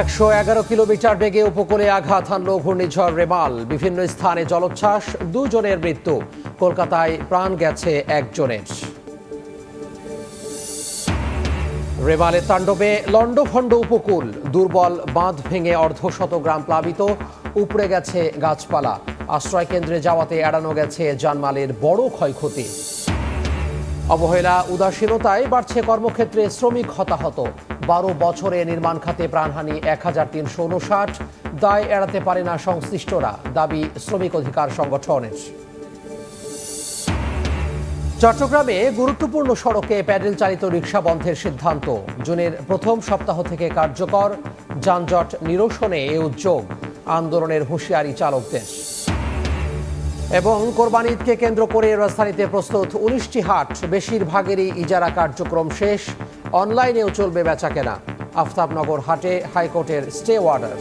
111 kilometre বেগে উপকূলে আঘাত হানল ঘূর্ণিঝড় রেমাল। বিভিন্ন স্থানে জলোচ্ছ্বাস, 2 জনের মৃত্যু। কলকাতায় প্রাণ গেছে একজনের। রেমালের তাণ্ডবে লন্ডভন্ড উপকূল, দুর্বল বাঁধ ভেঙে অর্ধশত গ্রাম প্লাবিত, উপড়ে গেছে গাছপালা। আশ্রয় কেন্দ্রে যাওয়াতে এড়ানো গেছে জানমালের বড় ক্ষয়ক্ষতি। অবহেলা, উদাসীনতায় বাড়ছে কর্মক্ষেত্রে শ্রমিক হতাহত। 12 বছরে নির্মাণ খাতে প্রাণহানি 1359। দায় এড়াতে পারে না সংশ্লিষ্টরা, দাবি শ্রমিক অধিকার সংগঠনের। চট্টগ্রামে গুরুত্বপূর্ণ সড়কে প্যাডেল চালিত রিকশা বন্ধের সিদ্ধান্ত। জুনের প্রথম সপ্তাহ থেকে কার্যকর। যানজট নিরসনে এ উদ্যোগ, আন্দোলনের হুঁশিয়ারি চালকদের। এবং কোরবানি ঈদকে কেন্দ্র করে রাজধানীতে প্রস্তুত 19টি হাট। বেশিরভাগেরই ইজারা কার্যক্রম শেষ। অনলাইনেও চলবে বেচাকেনা। আফতাবনগর হাটে হাইকোর্টের স্টে অর্ডার।